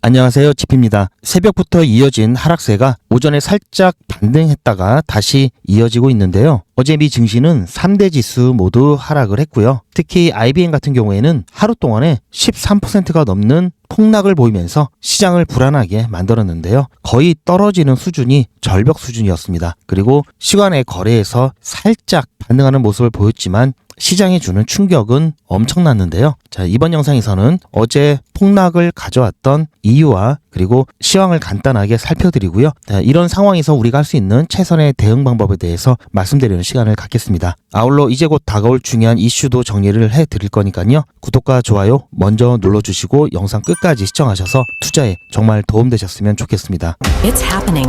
안녕하세요, 지피입니다. 새벽부터 이어진 하락세가 오전에 살짝 반등했다가 다시 이어지고 있는데요. 어제 미 증시는 3대 지수 모두 하락을 했고요. 특히 IBM 같은 경우에는 하루 동안에 13%가 넘는 폭락을 보이면서 시장을 불안하게 만들었는데요. 거의 떨어지는 수준이 절벽 수준이었습니다. 그리고 시간의 거래에서 살짝 반등하는 모습을 보였지만 시장에 주는 충격은 엄청났는데요. 자, 이번 영상에서는 어제 폭락을 가져왔던 이유와 그리고 시황을 간단하게 살펴드리고요. 자, 이런 상황에서 우리가 할 수 있는 최선의 대응 방법에 대해서 말씀드리는 시간을 갖겠습니다. 아울러 이제 곧 다가올 중요한 이슈도 정리를 해드릴 거니까요. 구독과 좋아요 먼저 눌러주시고 영상 끝까지 시청하셔서 투자에 정말 도움되셨으면 좋겠습니다. It's happening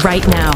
right now.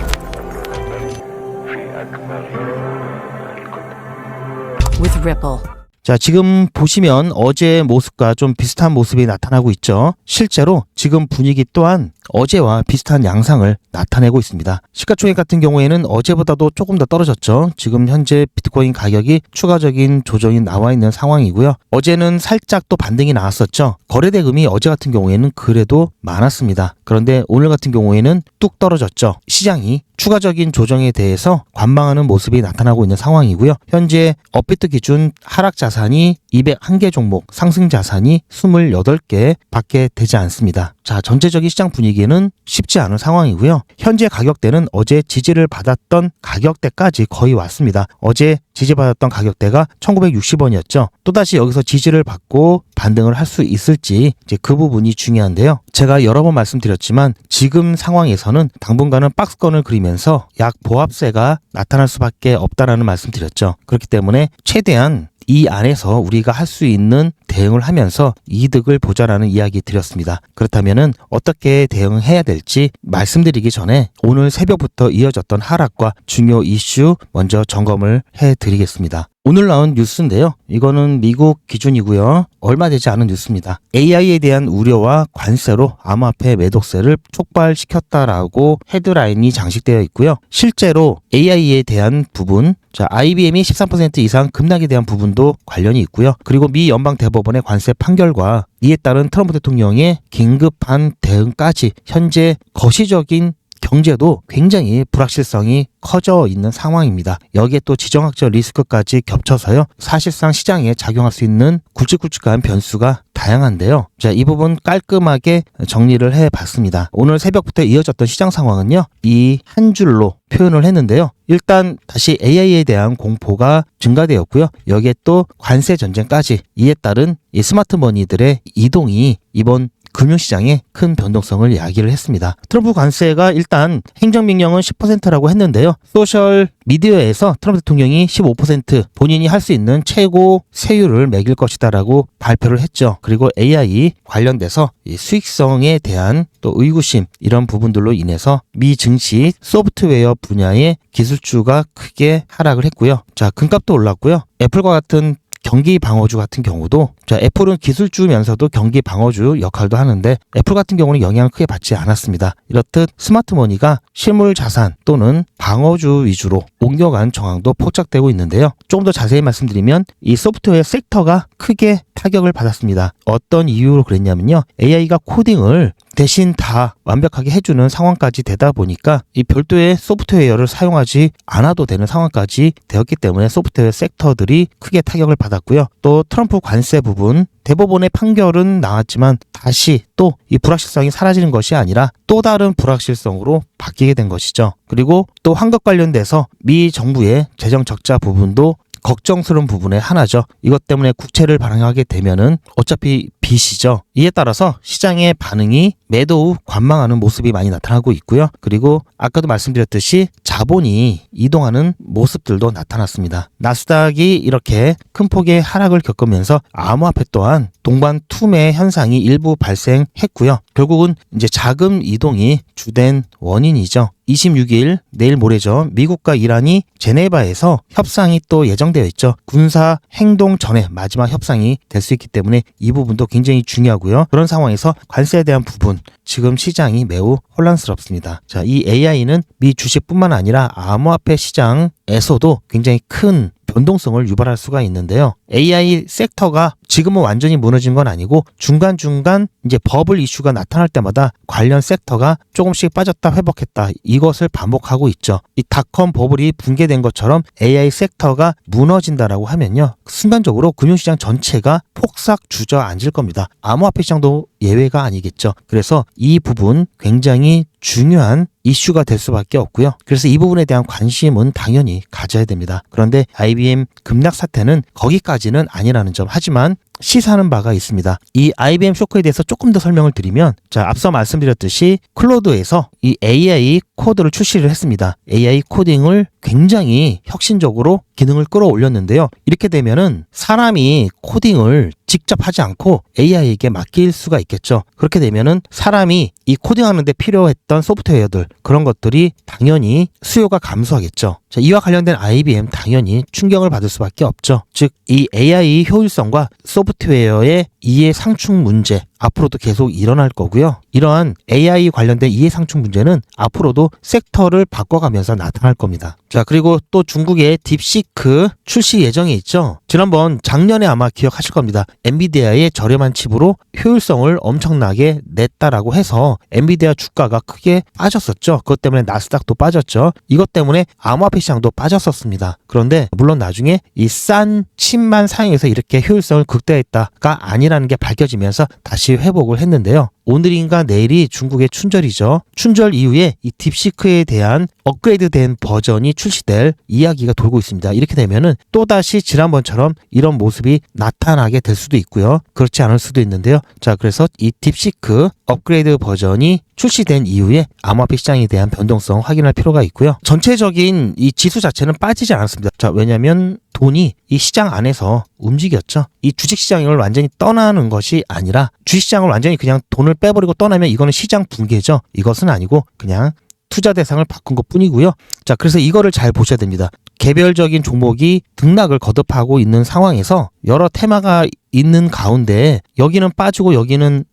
With Ripple. 자, 지금 보시면 어제의 모습과 좀 비슷한 모습이 나타나고 있죠. 실제로 지금 분위기 또한 어제와 비슷한 양상을 나타내고 있습니다. 시가총액 같은 경우에는 어제보다도 조금 더 떨어졌죠. 지금 현재 비트코인 가격이 추가적인 조정이 나와 있는 상황이고요. 어제는 살짝 또 반등이 나왔었죠. 거래 대금이 어제 같은 경우에는 그래도 많았습니다. 그런데 오늘 같은 경우에는 뚝 떨어졌죠. 시장이 추가적인 조정에 대해서 관망하는 모습이 나타나고 있는 상황이고요. 현재 업비트 기준 하락 자산이 201개 종목, 상승 자산이 28개 밖에 되지 않습니다. 자, 전체적인 시장 분위기는 쉽지 않은 상황이고요. 현재 가격대는 어제 지지를 받았던 가격대까지 거의 왔습니다. 어제 지지받았던 가격대가 1960원이었죠. 또다시 여기서 지지를 받고 반등을 할 수 있을지 이제 그 부분이 중요한데요. 제가 여러 번 말씀드렸지만 지금 상황에서는 당분간은 박스권을 그리면서 약 보합세가 나타날 수밖에 없다라는 말씀드렸죠. 그렇기 때문에 최대한 이 안에서 우리가 할 수 있는 대응을 하면서 이득을 보자라는 이야기 드렸습니다. 그렇다면은 어떻게 대응해야 될지 말씀드리기 전에 오늘 새벽부터 이어졌던 하락과 중요 이슈 먼저 점검을 해드리겠습니다. 오늘 나온 뉴스인데요. 이거는 미국 기준이고요. 얼마 되지 않은 뉴스입니다. AI에 대한 우려와 관세로 암호화폐 매도세를 촉발시켰다라고 헤드라인이 장식되어 있고요. 실제로 AI에 대한 부분, 자, IBM이 13% 이상 급락에 대한 부분도 관련이 있고요. 그리고 미 연방대법원의 관세 판결과 이에 따른 트럼프 대통령의 긴급한 대응까지 현재 거시적인 경제도 굉장히 불확실성이 커져 있는 상황입니다. 여기에 또 지정학적 리스크까지 겹쳐서요. 사실상 시장에 작용할 수 있는 굵직굵직한 변수가 다양한데요. 자, 이 부분 깔끔하게 정리를 해봤습니다. 오늘 새벽부터 이어졌던 시장 상황은요. 이 한 줄로 표현을 했는데요. 일단 다시 AI에 대한 공포가 증가되었고요. 여기에 또 관세 전쟁까지 이에 따른 이 스마트머니들의 이동이 이번 금융시장에 큰 변동성을 야기를 했습니다. 트럼프 관세가 일단 행정명령은 10%라고 했는데요. 소셜 미디어에서 트럼프 대통령이 15% 본인이 할 수 있는 최고 세율을 매길 것이다라고 발표를 했죠. 그리고 AI 관련돼서 이 수익성에 대한 또 의구심 이런 부분들로 인해서 미 증시 소프트웨어 분야의 기술주가 크게 하락을 했고요. 자, 금값도 올랐고요. 애플과 같은 경기 방어주 같은 경우도, 자, 애플은 기술주면서도 경기 방어주 역할도 하는데 애플 같은 경우는 영향을 크게 받지 않았습니다. 이렇듯 스마트머니가 실물 자산 또는 방어주 위주로 옮겨간 정황도 포착되고 있는데요. 조금 더 자세히 말씀드리면 이 소프트웨어 섹터가 크게 타격을 받았습니다. 어떤 이유로 그랬냐면요. AI가 코딩을 대신 다 완벽하게 해주는 상황까지 되다 보니까 이 별도의 소프트웨어를 사용하지 않아도 되는 상황까지 되었기 때문에 소프트웨어 섹터들이 크게 타격을 받았고요. 또 트럼프 관세 부분 대법원의 판결은 나왔지만 다시 또 이 불확실성이 사라지는 것이 아니라 또 다른 불확실성으로 바뀌게 된 것이죠. 그리고 또 환급 관련돼서 미 정부의 재정 적자 부분도 걱정스러운 부분의 하나죠. 이것 때문에 국채를 발행하게 되면은 어차피 빚이죠. 이에 따라서 시장의 반응이 매도 후 관망하는 모습이 많이 나타나고 있고요. 그리고 아까도 말씀드렸듯이 자본이 이동하는 모습들도 나타났습니다. 나스닥이 이렇게 큰 폭의 하락을 겪으면서 암호화폐 또한 동반 투매 현상이 일부 발생했고요. 결국은 이제 자금 이동이 주된 원인이죠. 26일 내일 모레죠. 미국과 이란이 제네바에서 협상이 또 예정되어 있죠. 군사 행동 전에 마지막 협상이 될 수 있기 때문에 이 부분도 굉장히 중요하고요. 그런 상황에서 관세에 대한 부분 지금 시장이 매우 혼란스럽습니다. 자, 이 AI는 미 주식뿐만 아니라 암호화폐 시장에서도 굉장히 큰 변동성을 유발할 수가 있는데요. AI 섹터가 지금은 완전히 무너진 건 아니고 중간중간 이제 버블 이슈가 나타날 때마다 관련 섹터가 조금씩 빠졌다 회복했다 이것을 반복하고 있죠. 이 닷컴 버블이 붕괴된 것처럼 AI 섹터가 무너진다라고 하면요. 순간적으로 금융시장 전체가 폭삭 주저앉을 겁니다. 암호화폐 시장도 예외가 아니겠죠. 그래서 이 부분 굉장히 중요한 이슈가 될 수밖에 없고요. 그래서 이 부분에 대한 관심은 당연히 가져야 됩니다. 그런데 IBM 급락 사태는 거기까지는 아니라는 점. 하지만 시사하는 바가 있습니다. 이 IBM 쇼크에 대해서 조금 더 설명을 드리면, 자, 앞서 말씀드렸듯이 클로드에서 이 AI 코드를 출시를 했습니다. AI 코딩을 굉장히 혁신적으로 기능을 끌어올렸는데요. 이렇게 되면은 사람이 코딩을 직접 하지 않고 AI에게 맡길 수가 있겠죠. 그렇게 되면은 사람이 이 코딩하는데 필요했던 소프트웨어들, 그런 것들이 당연히 수요가 감소하겠죠. 자, 이와 관련된 IBM 당연히 충격을 받을 수밖에 없죠. 즉, 이 AI 효율성과 소프트웨어의 이해 상충 문제, 앞으로도 계속 일어날 거고요. 이러한 AI 관련된 이해 상충 문제는 앞으로도 섹터를 바꿔가면서 나타날 겁니다. 자, 그리고 또 중국의 딥시크 출시 예정에 있죠. 지난번 작년에 아마 기억하실 겁니다. 엔비디아의 저렴한 칩으로 효율성을 엄청나게 냈다라고 해서 엔비디아 주가가 크게 빠졌었죠. 그것 때문에 나스닥도 빠졌죠. 이것 때문에 암호화폐 시장도 빠졌었습니다. 그런데 물론 나중에 이 싼 칩만 사용해서 이렇게 효율성을 극대화했다가 아니라는 게 밝혀지면서 다시 회복을 했는데요. 오늘인가 내일이 중국의 춘절이죠. 춘절 이후에 이 딥시크에 대한 업그레이드된 버전이 출시될 이야기가 돌고 있습니다. 이렇게 되면은 또다시 지난번처럼 이런 모습이 나타나게 될 수도 있고요. 그렇지 않을 수도 있는데요. 자, 그래서 이 딥시크 업그레이드 버전이 출시된 이후에 암호화폐 시장에 대한 변동성 확인할 필요가 있고요. 전체적인 이 지수 자체는 빠지지 않았습니다. 자, 왜냐하면 돈이 이 시장 안에서 움직였죠. 이 주식시장을 완전히 떠나는 것이 아니라 주식시장을 완전히 그냥 돈을 빼버리고 떠나면 이거는 시장 붕괴죠. 이것은 아니고 그냥 투자 대상을 바꾼 것 뿐이고요. 자, 그래서 이거를 잘 보셔야 됩니다. 개별적인 종목이 등락을 거듭하고 있는 상황에서 여러 테마가 있는 가운데 여기는 빠지고 여기는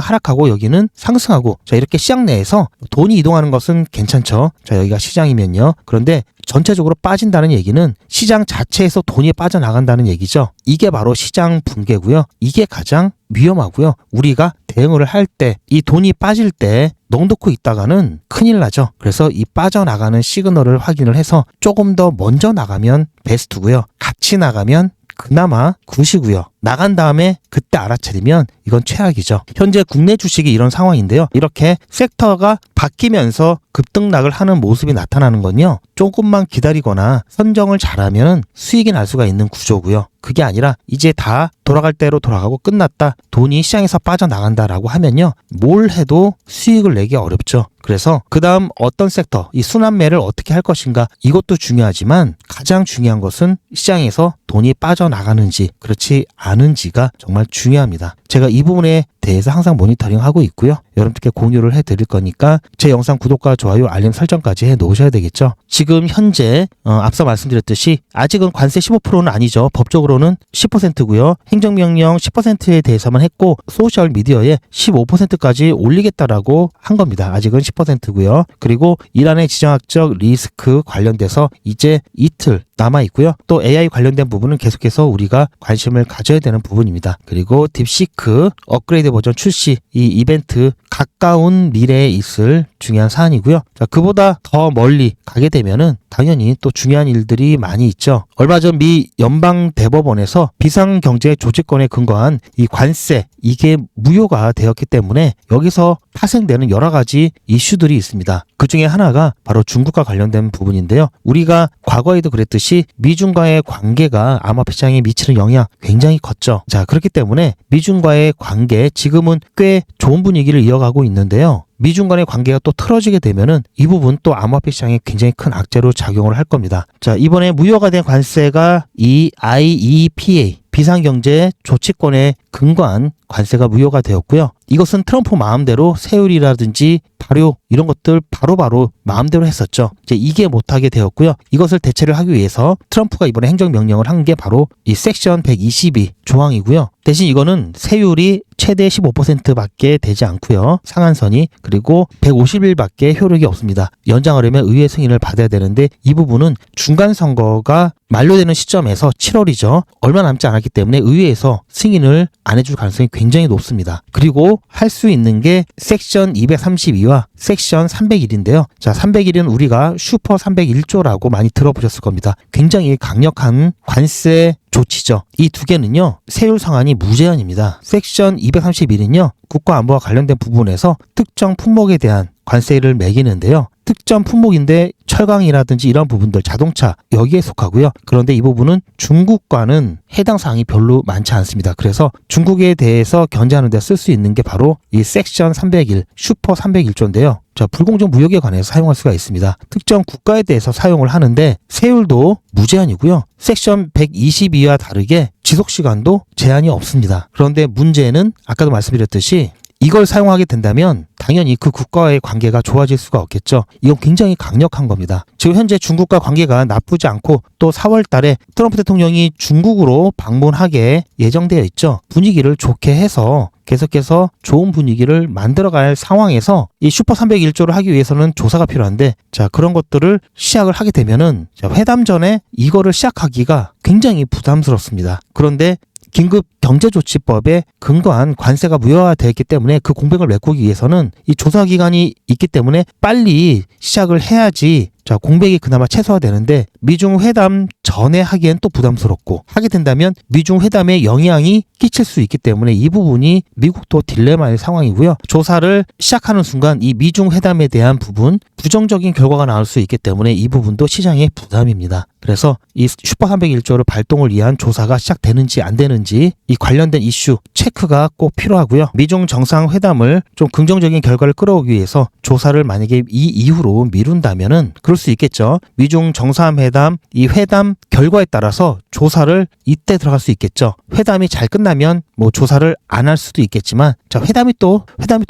하락하고 여기는 상승하고, 자, 이렇게 시장 내에서 돈이 이동하는 것은 괜찮죠. 자, 여기가 시장이면요. 그런데 전체적으로 빠진다는 얘기는 시장 자체에서 돈이 빠져나간다는 얘기죠. 이게 바로 시장 붕괴고요. 이게 가장 위험하고요. 우리가 대응을 할 때 이 돈이 빠질 때 넋놓고 있다가는 큰일 나죠. 그래서 이 빠져나가는 시그널을 확인을 해서 조금 더 먼저 나가면 베스트고요. 같이 나가면 그나마 굿이고요. 나간 다음에 그때 알아차리면 이건 최악이죠. 현재 국내 주식이 이런 상황인데요. 이렇게 섹터가 바뀌면서 급등락을 하는 모습이 나타나는 건요. 조금만 기다리거나 선정을 잘하면 수익이 날 수가 있는 구조고요. 그게 아니라 이제 다 돌아갈 대로 돌아가고 끝났다, 돈이 시장에서 빠져나간다라고 하면요. 뭘 해도 수익을 내기 어렵죠. 그래서 그 다음 어떤 섹터, 이 순환매를 어떻게 할 것인가, 이것도 중요하지만 가장 중요한 것은 시장에서 돈이 빠져나가는지 그렇지 않은지가 정말 중요합니다. 제가 이 부분에 대해서 항상 모니터링하고 있고요. 여러분들께 공유를 해드릴 거니까 제 영상 구독과 좋아요, 알림 설정까지 해놓으셔야 되겠죠. 지금 현재 앞서 말씀드렸듯이 아직은 관세 15%는 아니죠. 법적으로는 10%고요. 행정명령 10%에 대해서만 했고 소셜미디어에 15%까지 올리겠다라고 한 겁니다. 아직은 10%고요. 그리고 이란의 지정학적 리스크 관련돼서 이제 이틀 남아 있고요. 또 AI 관련된 부분은 계속해서 우리가 관심을 가져야 되는 부분입니다. 그리고 딥시크 업그레이드 버전 출시, 이 이벤트 가까운 미래에 있을 중요한 사안이고요. 자, 그보다 더 멀리 가게 되면은 당연히 또 중요한 일들이 많이 있죠. 얼마 전 미 연방대법원에서 비상경제 조치권에 근거한 이 관세, 이게 무효가 되었기 때문에 여기서 파생되는 여러 가지 이슈들이 있습니다. 그 중에 하나가 바로 중국과 관련된 부분인데요. 우리가 과거에도 그랬듯이 미중과의 관계가 암호화폐 시장에 미치는 영향 굉장히 컸죠. 자, 그렇기 때문에 미중과의 관계 지금은 꽤 좋은 분위기를 이어가고 있는데요. 미중 간의 관계가 또 틀어지게 되면은 이 부분 또 암호화폐 시장에 굉장히 큰 악재로 작용을 할 겁니다. 자, 이번에 무효가 된 관세가 이 IEPA 비상경제 조치권에 근거한 관세가 무효가 되었고요. 이것은 트럼프 마음대로 세율이라든지 발효 이런 것들 바로바로 마음대로 했었죠. 이제 이게 못하게 되었고요. 이것을 대체를 하기 위해서 트럼프가 이번에 행정명령을 한 게 바로 이 섹션 122 조항이고요. 대신 이거는 세율이 최대 15%밖에 되지 않고요. 상한선이. 그리고 150일밖에 효력이 없습니다. 연장하려면 의회 승인을 받아야 되는데 이 부분은 중간 선거가 만료되는 시점에서 7월이죠. 얼마 남지 않았기 때문에 의회에서 승인을 안 해줄 가능성이 굉장히 높습니다. 그리고 할 수 있는 게 섹션 232와 섹션 301인데요. 자, 301은 우리가 슈퍼 301조라고 많이 들어보셨을 겁니다. 굉장히 강력한 관세 조치죠. 이 두 개는요, 세율 상한이 무제한입니다. 섹션 231은요, 국가안보와 관련된 부분에서 특정 품목에 대한 관세를 매기는데요. 특정 품목인데 철강이라든지 이런 부분들, 자동차 여기에 속하고요. 그런데 이 부분은 중국과는 해당 사항이 별로 많지 않습니다. 그래서 중국에 대해서 견제하는 데 쓸 수 있는 게 바로 이 섹션 301, 슈퍼 301조인데요. 자, 불공정 무역에 관해서 사용할 수가 있습니다. 특정 국가에 대해서 사용을 하는데 세율도 무제한이고요. 섹션 122와 다르게 지속시간도 제한이 없습니다. 그런데 문제는 아까도 말씀드렸듯이 이걸 사용하게 된다면 당연히 그 국가와의 관계가 좋아질 수가 없겠죠. 이건 굉장히 강력한 겁니다. 지금 현재 중국과 관계가 나쁘지 않고 또 4월 달에 트럼프 대통령이 중국으로 방문하게 예정되어 있죠. 분위기를 좋게 해서 계속해서 좋은 분위기를 만들어갈 상황에서 이 슈퍼 301조를 하기 위해서는 조사가 필요한데, 자, 그런 것들을 시작을 하게 되면은 회담 전에 이거를 시작하기가 굉장히 부담스럽습니다. 그런데 긴급 경제조치법에 근거한 관세가 무효화되었기 때문에 그 공백을 메꾸기 위해서는 이 조사 기간이 있기 때문에 빨리 시작을 해야지 자, 공백이 그나마 최소화되는데 미중 회담 전에 하기엔 또 부담스럽고 하게 된다면 미중 회담에 영향이 끼칠 수 있기 때문에 이 부분이 미국도 딜레마의 상황이고요. 조사를 시작하는 순간 이 미중 회담에 대한 부분 부정적인 결과가 나올 수 있기 때문에 이 부분도 시장의 부담입니다. 그래서 이 슈퍼 301조를 발동을 위한 조사가 시작되는지 안 되는지 이 관련된 이슈 체크가 꼭 필요하고요. 미중 정상회담을 좀 긍정적인 결과를 끌어오기 위해서 조사를 만약에 이 이후로 미룬다면은 그럴 수 있겠죠. 미중 정상회담 이 회담 결과에 따라서 조사를 이때 들어갈 수 있겠죠. 회담이 잘 끝나면 뭐 조사를 안 할 수도 있겠지만 자, 회담이 또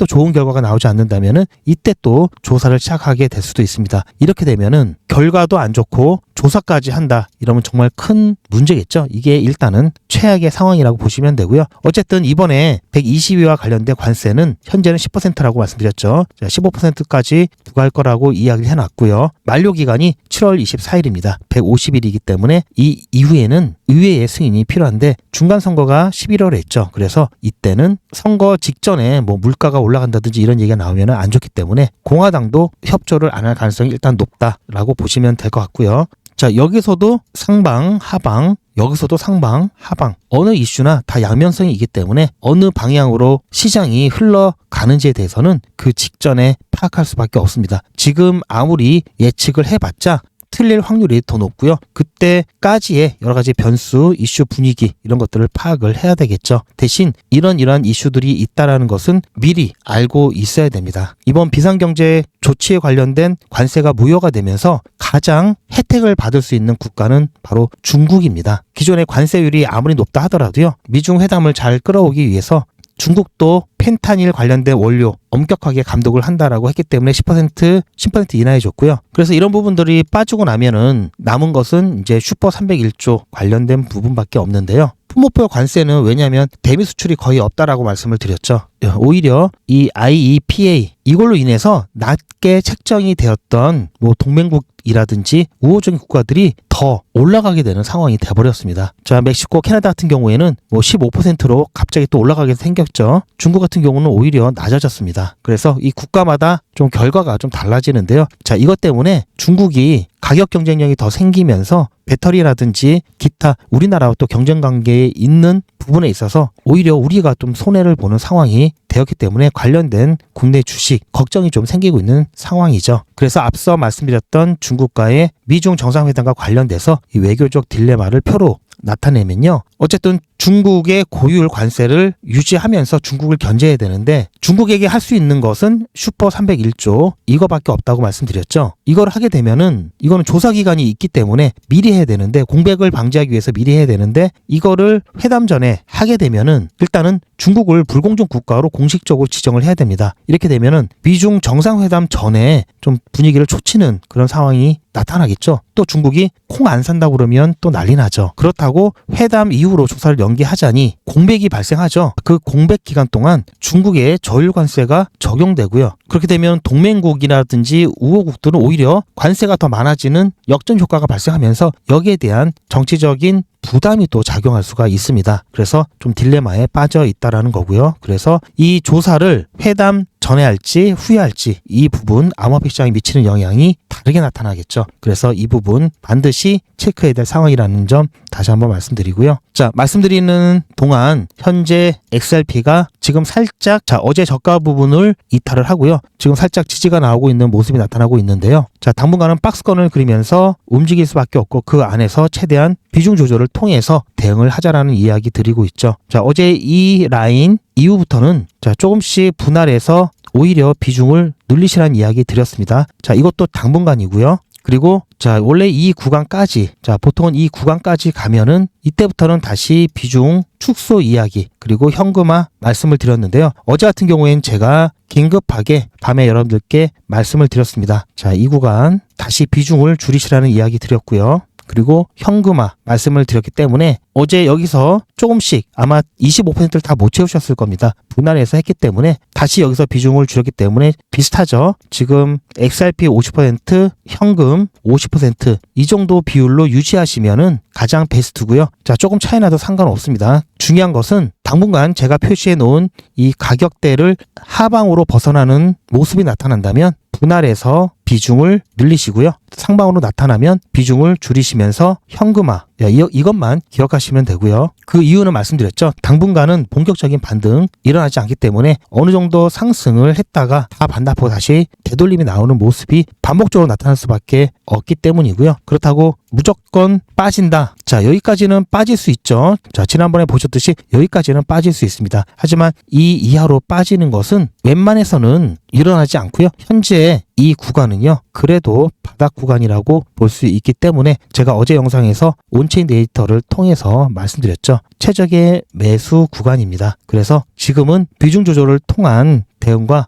좋은 결과가 나오지 않는다면은 이때 또 조사를 시작하게 될 수도 있습니다. 이렇게 되면은 결과도 안 좋고 조사까지 한다. 이러면 정말 큰 문제겠죠. 이게 일단은 최악의 상황이라고 보시면 되고요. 어쨌든 이번에 122와 관련된 관세는 현재는 10%라고 말씀드렸죠. 15%까지 부과할 거라고 이야기를 해놨고요. 만료 기간이 7월 24일입니다. 150일이기 때문에 이 이후에는 의회의 승인이 필요한데 중간 선거가 11월에 있죠. 그래서 이때는 선거 직전에 뭐 물가가 올라간다든지 이런 얘기가 나오면 안 좋기 때문에 공화당도 협조를 안 할 가능성이 일단 높다라고 보시면 될 것 같고요. 자, 여기서도 상방, 하방, 여기서도 상방, 하방. 어느 이슈나 다 양면성이 있기 때문에 어느 방향으로 시장이 흘러가는지에 대해서는 그 직전에 파악할 수밖에 없습니다. 지금 아무리 예측을 해봤자 틀릴 확률이 더 높고요. 그때까지의 여러 가지 변수, 이슈 분위기 이런 것들을 파악을 해야 되겠죠. 대신 이러한 이슈들이 있다라는 것은 미리 알고 있어야 됩니다. 이번 비상경제 조치에 관련된 관세가 무효가 되면서 가장 혜택을 받을 수 있는 국가는 바로 중국입니다. 기존의 관세율이 아무리 높다 하더라도요. 미중 회담을 잘 끌어오기 위해서 중국도 펜타닐 관련된 원료 엄격하게 감독을 한다라고 했기 때문에 10% 인하해 줬고요. 그래서 이런 부분들이 빠지고 나면은 남은 것은 이제 슈퍼 301조 관련된 부분밖에 없는데요. 품목별 관세는 왜냐하면 대미 수출이 거의 없다라고 말씀을 드렸죠. 오히려 이 IEPA 이걸로 인해서 낮게 책정이 되었던 뭐 동맹국이라든지 우호적인 국가들이 더 올라가게 되는 상황이 돼버렸습니다. 자, 멕시코, 캐나다 같은 경우에는 뭐 15%로 갑자기 또 올라가게 생겼죠. 중국 같은 경우는 오히려 낮아졌습니다. 그래서 이 국가마다 좀 결과가 좀 달라지는데요. 자, 이것 때문에 중국이 가격 경쟁력이 더 생기면서 배터리라든지 기타 우리나라와 또 경쟁 관계에 있는 부분에 있어서 오히려 우리가 좀 손해를 보는 상황이 되었기 때문에 관련된 국내 주식 걱정이 좀 생기고 있는 상황이죠. 그래서 앞서 말씀드렸던 중국과의 미중 정상회담과 관련돼서 이 외교적 딜레마를 표로 나타내면요. 어쨌든 중국의 고율 관세를 유지하면서 중국을 견제해야 되는데 중국에게 할 수 있는 것은 슈퍼 301조 이거밖에 없다고 말씀드렸죠. 이걸 하게 되면은 이거는 조사 기간이 있기 때문에 미리 해야 되는데 공백을 방지하기 위해서 미리 해야 되는데 이거를 회담 전에 하게 되면은 일단은 중국을 불공정 국가로 공식적으로 지정을 해야 됩니다. 이렇게 되면은 미중 정상회담 전에 좀 분위기를 초치는 그런 상황이 나타나겠죠. 또 중국이 콩 안 산다고 그러면 또 난리 나죠. 그렇다고 회담 이후로 조사를 연기하자니 공백이 발생하죠. 그 공백 기간 동안 중국의 저율 관세가 적용되고요. 그렇게 되면 동맹국이라든지 우호국들은 오히려 관세가 더 많아지는 역전 효과가 발생하면서 여기에 대한 정치적인 부담이 또 작용할 수가 있습니다. 그래서 좀 딜레마에 빠져 있다라는 거고요. 그래서 이 조사를 회담 전에 할지 후에 할지 이 부분 암호화폐 시장에 미치는 영향이 다르게 나타나겠죠. 그래서 이 부분 반드시 체크해야 될 상황이라는 점 다시 한번 말씀드리고요. 자, 말씀드리는 동안 현재 XRP가 지금 살짝 어제 저가 부분을 이탈을 하고요. 지금 살짝 지지가 나오고 있는 모습이 나타나고 있는데요. 자, 당분간은 박스권을 그리면서 움직일 수밖에 없고 그 안에서 최대한 비중 조절을 통해서 대응을 하자라는 이야기 드리고 있죠. 자, 어제 이 라인 이후부터는 자, 조금씩 분할해서 오히려 비중을 늘리시라는 이야기 드렸습니다. 자, 이것도 당분간이고요. 그리고 자, 원래 이 구간까지, 자, 보통은 이 구간까지 가면은 이때부터는 다시 비중 축소 이야기 그리고 현금화 말씀을 드렸는데요. 어제 같은 경우엔 제가 긴급하게 밤에 여러분들께 말씀을 드렸습니다. 자, 이 구간 다시 비중을 줄이시라는 이야기 드렸고요. 그리고 현금화 말씀을 드렸기 때문에 어제 여기서 조금씩 아마 25%를 다 못 채우셨을 겁니다. 분할해서 했기 때문에 다시 여기서 비중을 줄였기 때문에 비슷하죠. 지금 XRP 50%, 현금 50% 이 정도 비율로 유지하시면은 가장 베스트고요. 자, 조금 차이 나도 상관없습니다. 중요한 것은 당분간 제가 표시해 놓은 이 가격대를 하방으로 벗어나는 모습이 나타난다면 분할해서 비중을 늘리시고요. 상방으로 나타나면 비중을 줄이시면서 현금화 이것만 기억하시면 되고요. 그 이유는 말씀드렸죠. 당분간은 본격적인 반등 일어나지 않기 때문에 어느 정도 상승을 했다가 다 반납하고 다시 되돌림이 나오는 모습이 반복적으로 나타날 수밖에 없기 때문이고요. 그렇다고 무조건 빠진다. 자, 여기까지는 빠질 수 있죠. 자, 지난번에 보셨듯이 여기까지는 빠질 수 있습니다. 하지만 이 이하로 빠지는 것은 웬만해서는 일어나지 않고요. 현재 이 구간은요, 그래도 바닥 구간이라고 볼 수 있기 때문에 제가 어제 영상에서 온체인 데이터를 통해서 말씀드렸죠. 최적의 매수 구간입니다. 그래서 지금은 비중 조절을 통한 대응과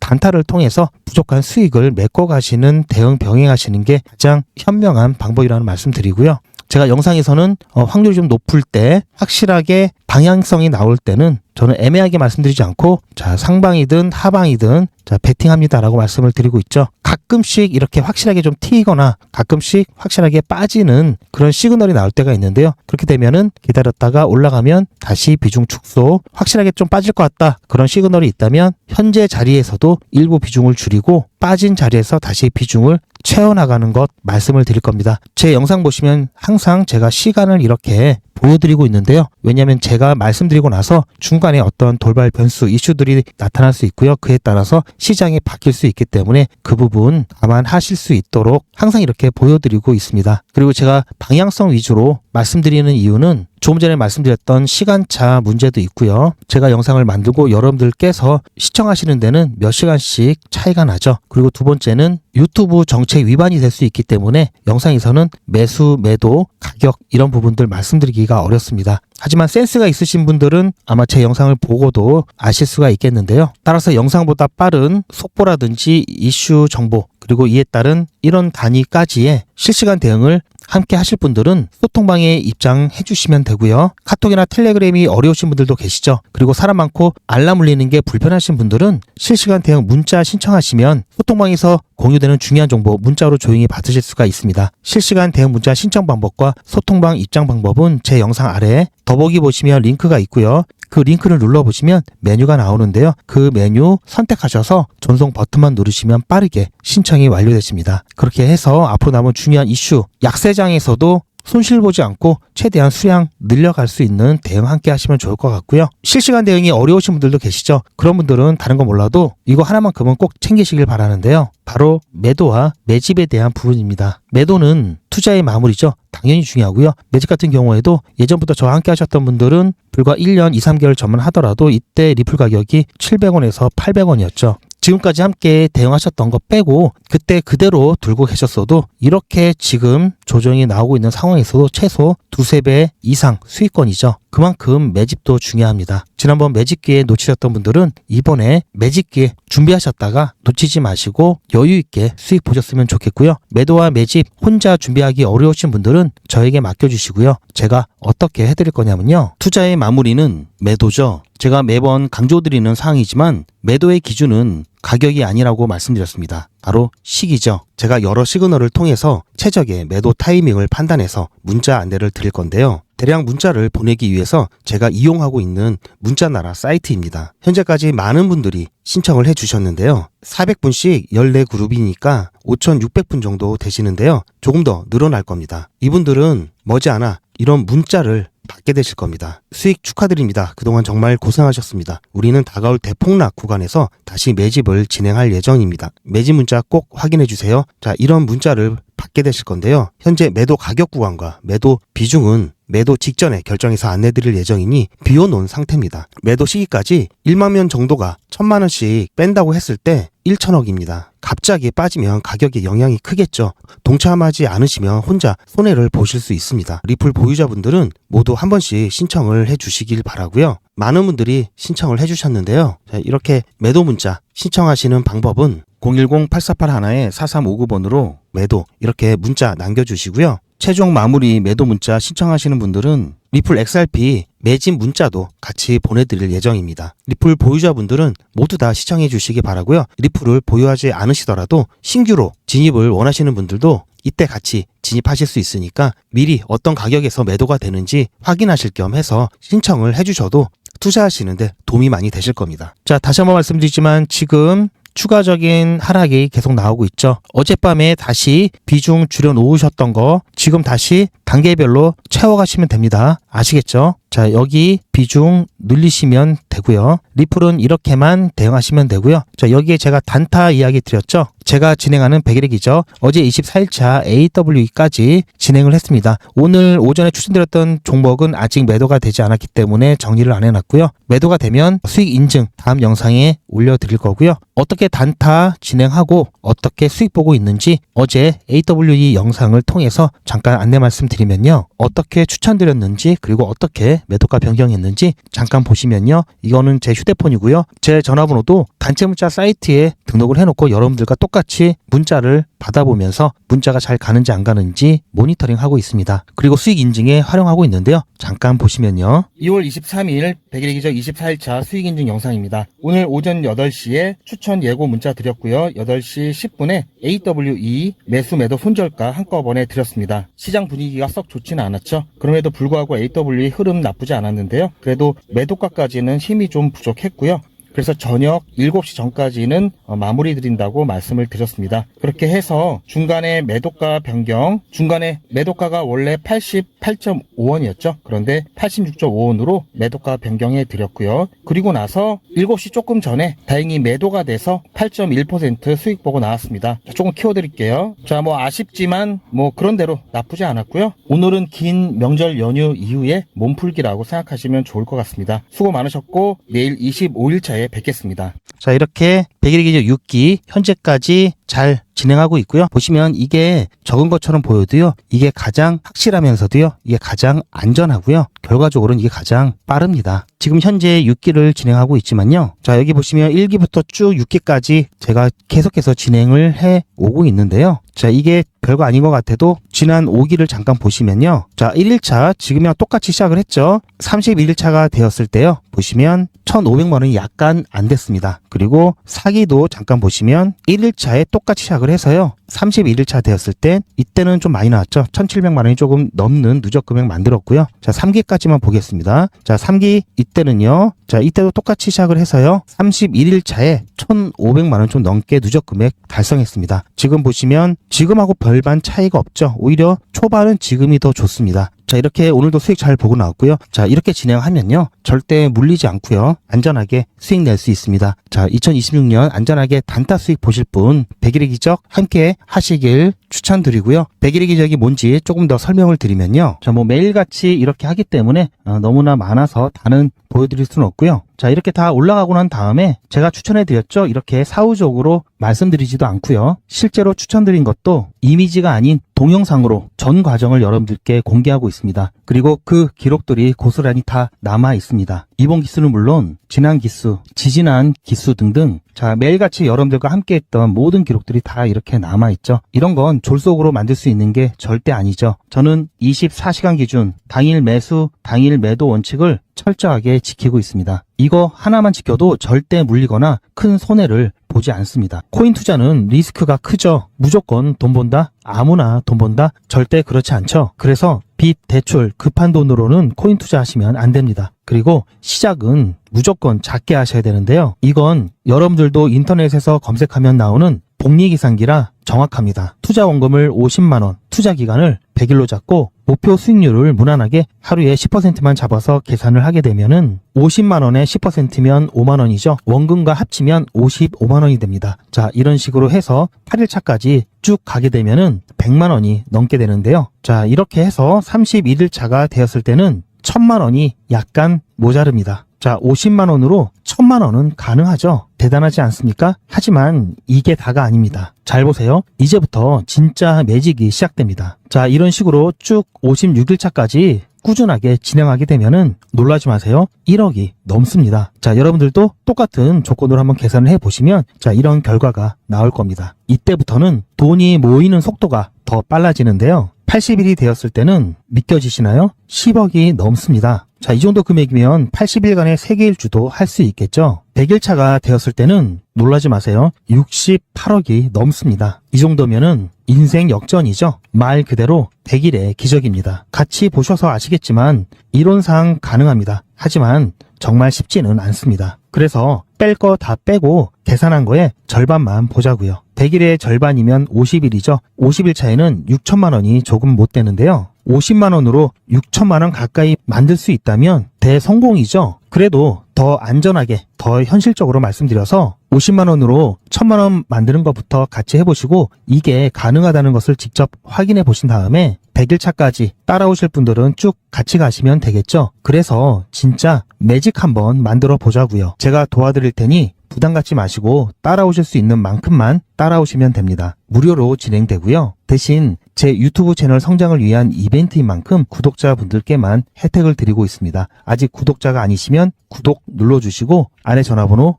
단타를 통해서 부족한 수익을 메꿔 가시는 대응 병행하시는 게 가장 현명한 방법이라는 말씀 드리고요. 제가 영상에서는 확률이 좀 높을 때 확실하게 방향성이 나올 때는 저는 애매하게 말씀드리지 않고 자, 상방이든 하방이든 자, 베팅합니다라고 말씀을 드리고 있죠. 가끔씩 이렇게 확실하게 좀 튀거나 가끔씩 확실하게 빠지는 그런 시그널이 나올 때가 있는데요. 그렇게 되면은 기다렸다가 올라가면 다시 비중 축소, 확실하게 좀 빠질 것 같다. 그런 시그널이 있다면 현재 자리에서도 일부 비중을 줄이고 빠진 자리에서 다시 비중을 채워나가는 것 말씀을 드릴 겁니다. 제 영상 보시면 항상 제가 시간을 이렇게 보여드리고 있는데요. 왜냐하면 제가 말씀드리고 나서 중간에 어떤 돌발 변수, 이슈들이 나타날 수 있고요. 그에 따라서 시장이 바뀔 수 있기 때문에 그 부분 감안하실 수 있도록 항상 이렇게 보여드리고 있습니다. 그리고 제가 방향성 위주로 말씀드리는 이유는 조금 전에 말씀드렸던 시간차 문제도 있고요. 제가 영상을 만들고 여러분들께서 시청하시는 데는 몇 시간씩 차이가 나죠. 그리고 두 번째는 유튜브 정책 위반이 될 수 있기 때문에 영상에서는 매수, 매도, 가격 이런 부분들 말씀드리기가 어렵습니다. 하지만 센스가 있으신 분들은 아마 제 영상을 보고도 아실 수가 있겠는데요. 따라서 영상보다 빠른 속보라든지 이슈 정보 그리고 이에 따른 이런 단위까지의 실시간 대응을 함께 하실 분들은 소통방에 입장해 주시면 되고요. 카톡이나 텔레그램이 어려우신 분들도 계시죠. 그리고 사람 많고 알람 울리는 게 불편하신 분들은 실시간 대응 문자 신청하시면 소통방에서 공유되는 중요한 정보 문자로 조용히 받으실 수가 있습니다. 실시간 대응 문자 신청 방법과 소통방 입장 방법은 제 영상 아래에 더보기 보시면 링크가 있고요. 그 링크를 눌러보시면 메뉴가 나오는데요. 그 메뉴 선택하셔서 전송 버튼만 누르시면 빠르게 신청이 완료되십니다. 그렇게 해서 앞으로 남은 중요한 이슈, 약세장에서도 손실 보지 않고 최대한 수량 늘려갈 수 있는 대응 함께 하시면 좋을 것 같고요. 실시간 대응이 어려우신 분들도 계시죠. 그런 분들은 다른 거 몰라도 이거 하나만큼은 꼭 챙기시길 바라는데요. 바로 매도와 매집에 대한 부분입니다. 매도는 투자의 마무리죠. 당연히 중요하고요. 매집 같은 경우에도 예전부터 저와 함께 하셨던 분들은 불과 1년 2, 3개월 전만 하더라도 이때 리플 가격이 700원에서 800원이었죠. 지금까지 함께 대응하셨던 거 빼고 그때 그대로 들고 계셨어도 이렇게 지금 조정이 나오고 있는 상황에서도 최소 두세 배 이상 수익권이죠. 그만큼 매집도 중요합니다. 지난번 매직 기회 놓치셨던 분들은 이번에 매직 기회 준비하셨다가 놓치지 마시고 여유 있게 수익 보셨으면 좋겠고요. 매도와 매집 혼자 준비하기 어려우신 분들은 저에게 맡겨주시고요. 제가 어떻게 해드릴 거냐면요. 투자의 마무리는 매도죠. 제가 매번 강조드리는 사항이지만 매도의 기준은 가격이 아니라고 말씀드렸습니다. 바로 시기죠. 제가 여러 시그널을 통해서 최적의 매도 타이밍을 판단해서 문자 안내를 드릴 건데요. 대량 문자를 보내기 위해서 제가 이용하고 있는 문자나라 사이트입니다. 현재까지 많은 분들이 신청을 해주셨는데요. 400분씩 14그룹이니까 5,600분 정도 되시는데요. 조금 더 늘어날 겁니다. 이분들은 머지않아 이런 문자를 받게 되실 겁니다. 수익 축하드립니다. 그동안 정말 고생하셨습니다. 우리는 다가올 대폭락 구간에서 다시 매집을 진행할 예정입니다. 매집 문자 꼭 확인해 주세요. 자, 이런 문자를 받게 되실 건데요. 현재 매도 가격 구간과 매도 비중은 매도 직전에 결정해서 안내드릴 예정이니 비워놓은 상태입니다. 매도 시기까지 1만 명 정도가 1,000만 원씩 뺀다고 했을 때 1천억입니다. 갑자기 빠지면 가격에 영향이 크겠죠. 동참하지 않으시면 혼자 손해를 보실 수 있습니다. 리플 보유자분들은 모두 한 번씩 신청을 해주시길 바라고요. 많은 분들이 신청을 해주셨는데요. 자, 이렇게 매도 문자 신청하시는 방법은 010-8481-4359번으로 매도 이렇게 문자 남겨주시고요. 최종 마무리 매도 문자 신청하시는 분들은 리플 XRP 매집 문자도 같이 보내드릴 예정입니다. 리플 보유자분들은 모두 다 시청해 주시기 바라고요. 리플을 보유하지 않으시더라도 신규로 진입을 원하시는 분들도 이때 같이 진입하실 수 있으니까 미리 어떤 가격에서 매도가 되는지 확인하실 겸 해서 신청을 해주셔도 투자하시는데 도움이 많이 되실 겁니다. 자, 다시 한번 말씀드리지만 지금 추가적인 하락이 계속 나오고 있죠. 어젯밤에 다시 비중 줄여 놓으셨던 거 지금 다시 단계별로 채워가시면 됩니다. 아시겠죠? 자, 여기 비중 늘리시면 되고요. 리플은 이렇게만 대응하시면 되고요. 자, 여기에 제가 단타 이야기 드렸죠. 제가 진행하는 100일의 기적 어제 24일차 AWE까지 진행을 했습니다. 오늘 오전에 추천드렸던 종목은 아직 매도가 되지 않았기 때문에 정리를 안 해놨고요. 매도가 되면 수익 인증 다음 영상에 올려드릴 거고요. 어떻게 단타 진행하고 어떻게 수익 보고 있는지 어제 AWE 영상을 통해서 잠깐 안내 말씀드리면요. 어떻게 추천드렸는지 그리고 어떻게 매도가 변경했는지 잠깐 보시면요. 이거는 제 휴대폰이고요. 제 전화번호도 단체 문자 사이트에 등록을 해놓고 여러분들과 똑같이 문자를 받아보면서 문자가 잘 가는지 안 가는지 모니터링하고 있습니다. 그리고 수익 인증에 활용하고 있는데요. 잠깐 보시면요. 2월 23일 100일의 기적 24일차 수익 인증 영상입니다. 오늘 오전 8시에 추천 예고 문자 드렸고요. 8시 10분에 AWE 매수 매도 손절가 한꺼번에 드렸습니다. 시장 분위기가 썩 좋지는 않았죠. 그럼에도 불구하고 AWE 흐름 나쁘지 않았는데요. 그래도 매도가까지는 힘이 좀 부족했고요. 그래서 저녁 7시 전까지는 마무리 드린다고 말씀을 드렸습니다. 그렇게 해서 중간에 매도가 변경, 중간에 매도가가 원래 88.5원이었죠. 그런데 86.5원으로 매도가 변경해 드렸고요. 그리고 나서 7시 조금 전에 다행히 매도가 돼서 8.1% 수익 보고 나왔습니다. 조금 키워드릴게요. 자, 뭐 아쉽지만 뭐 그런 대로 나쁘지 않았고요. 오늘은 긴 명절 연휴 이후에 몸풀기라고 생각하시면 좋을 것 같습니다. 수고 많으셨고 내일 25일차에 뵙겠습니다. 자, 이렇게 100일의 기적 6기 현재까지 잘 진행하고 있고요. 보시면 이게 적은 것처럼 보여도요. 이게 가장 확실하면서도요. 이게 가장 안전하고요. 결과적으로는 이게 가장 빠릅니다. 지금 현재 6기를 진행하고 있지만요. 자, 여기 보시면 1기부터 쭉 6기까지 제가 계속해서 진행을 해 오고 있는데요. 자, 이게 별거 아닌 것 같아도 지난 5기를 잠깐 보시면요. 자, 1일차 지금이랑 똑같이 시작을 했죠. 31일차가 되었을 때요. 보시면 1,500만 원이 약간 안 됐습니다. 그리고 4기도 잠깐 보시면 1일차에 똑같이 시작을 해서요. 31일차 되었을 때 이때는 좀 많이 나왔죠. 1,700만 원이 조금 넘는 누적 금액 만들었고요. 자, 3기까지만 보겠습니다. 자, 3기 이때는요. 자, 이때도 똑같이 시작을 해서요. 31일차에 1,500만 원 좀 넘게 누적 금액 달성했습니다. 지금 보시면 지금하고 별반 차이가 없죠. 오히려 초반은 지금이 더 좋습니다. 자, 이렇게 오늘도 수익 잘 보고 나왔고요. 자, 이렇게 진행하면요. 절대 물리지 않고요. 안전하게 수익 낼 수 있습니다. 자, 2026년 안전하게 단타 수익 보실 분 100일의 기적 함께 하시길 추천드리고요. 100일의 기적이 뭔지 조금 더 설명을 드리면요. 자, 뭐 매일같이 이렇게 하기 때문에 너무나 많아서 다는 보여드릴 수는 없고요. 자, 이렇게 다 올라가고 난 다음에 제가 추천해드렸죠. 이렇게 사후적으로 말씀드리지도 않고요. 실제로 추천드린 것도 이미지가 아닌 동영상으로 전 과정을 여러분들께 공개하고 있습니다. 그리고 그 기록들이 고스란히 다 남아 있습니다. 이번 기수는 물론 지난 기수, 지지난 기수 등등 매일같이 여러분들과 함께했던 모든 기록들이 다 이렇게 남아있죠. 이런 건 졸속으로 만들 수 있는 게 절대 아니죠. 저는 24시간 기준 당일 매수, 당일 매도 원칙을 철저하게 지키고 있습니다. 이거 하나만 지켜도 절대 물리거나 큰 손해를 보지 않습니다. 코인 투자는 리스크가 크죠. 무조건 돈 번다? 아무나 돈 번다? 절대 그렇지 않죠. 그래서 빚, 대출, 급한 돈으로는 코인 투자하시면 안 됩니다. 그리고 시작은 무조건 작게 하셔야 되는데요. 이건 여러분들도 인터넷에서 검색하면 나오는 복리계산기라 정확합니다. 투자 원금을 50만원, 투자 기간을 100일로 잡고 목표 수익률을 무난하게 하루에 10%만 잡아서 계산을 하게 되면은 50만원에 10%면 5만원이죠. 원금과 합치면 55만원이 됩니다. 자, 이런 식으로 해서 8일차까지 쭉 가게 되면은 100만원이 넘게 되는데요. 자, 이렇게 해서 31일차가 되었을 때는 1000만원이 약간 모자릅니다. 자, 50만원으로 1000만원은 가능하죠. 대단하지 않습니까? 하지만 이게 다가 아닙니다. 잘 보세요. 이제부터 진짜 매직이 시작됩니다. 자, 이런 식으로 쭉 56일차까지 꾸준하게 진행하게 되면은 놀라지 마세요. 1억이 넘습니다. 자, 여러분들도 똑같은 조건으로 한번 계산을 해보시면 자, 이런 결과가 나올 겁니다. 이때부터는 돈이 모이는 속도가 더 빨라지는데요. 80일이 되었을 때는 믿겨지시나요? 10억이 넘습니다. 자, 이 정도 금액이면 80일간의 세계일주도 할 수 있겠죠? 100일차가 되었을 때는 놀라지 마세요. 68억이 넘습니다. 이 정도면은 인생 역전이죠. 말 그대로 100일의 기적입니다. 같이 보셔서 아시겠지만 이론상 가능합니다. 하지만 정말 쉽지는 않습니다. 그래서 뺄 거 다 빼고 계산한 거에 절반만 보자고요. 100일의 절반이면 50일이죠. 50일 차에는 6천만 원이 조금 못 되는데요. 50만 원으로 6천만 원 가까이 만들 수 있다면 대성공이죠. 그래도 더 안전하게, 더 현실적으로 말씀드려서 50만 원으로 1000만 원 만드는 것부터 같이 해보시고 이게 가능하다는 것을 직접 확인해 보신 다음에 100일 차까지 따라오실 분들은 쭉 같이 가시면 되겠죠. 그래서 진짜 매직 한번 만들어 보자고요. 제가 도와드릴 테니 부담 갖지 마시고 따라오실 수 있는 만큼만 따라오시면 됩니다. 무료로 진행되고요. 대신 제 유튜브 채널 성장을 위한 이벤트인 만큼 구독자분들께만 혜택을 드리고 있습니다. 아직 구독자가 아니시면 구독 눌러주시고 아래 전화번호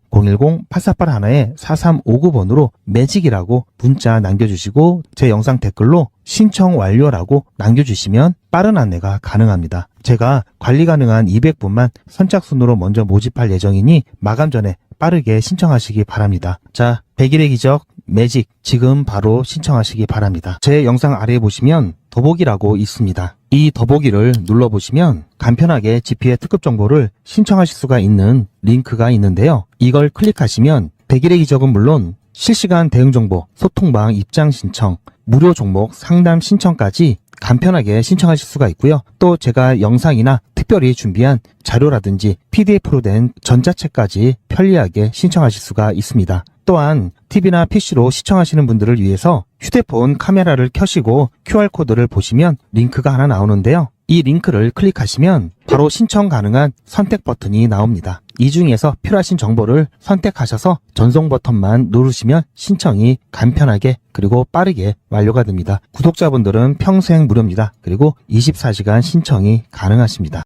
010-8481-4359번으로 매직이라고 문자 남겨주시고 제 영상 댓글로 신청 완료라고 남겨주시면 빠른 안내가 가능합니다. 제가 관리 가능한 200분만 선착순으로 먼저 모집할 예정이니 마감 전에 빠르게 신청하시기 바랍니다. 자, 100일의 기적 매직 지금 바로 신청하시기 바랍니다. 제 영상 아래에 보시면 더보기라고 있습니다. 이 더보기를 눌러보시면 간편하게 GP의 특급 정보를 신청하실 수가 있는 링크가 있는데요. 이걸 클릭하시면 100일의 기적은 물론 실시간 대응 정보, 소통방 입장 신청, 무료 종목 상담 신청까지 간편하게 신청하실 수가 있고요. 또 제가 영상이나 특별히 준비한 자료라든지 PDF로 된 전자책까지 편리하게 신청하실 수가 있습니다. 또한 TV나 PC로 시청하시는 분들을 위해서 휴대폰 카메라를 켜시고 QR코드를 보시면 링크가 하나 나오는데요. 이 링크를 클릭하시면 바로 신청 가능한 선택 버튼이 나옵니다. 이 중에서 필요하신 정보를 선택하셔서 전송 버튼만 누르시면 신청이 간편하게 그리고 빠르게 완료가 됩니다. 구독자분들은 평생 무료입니다. 그리고 24시간 신청이 가능하십니다.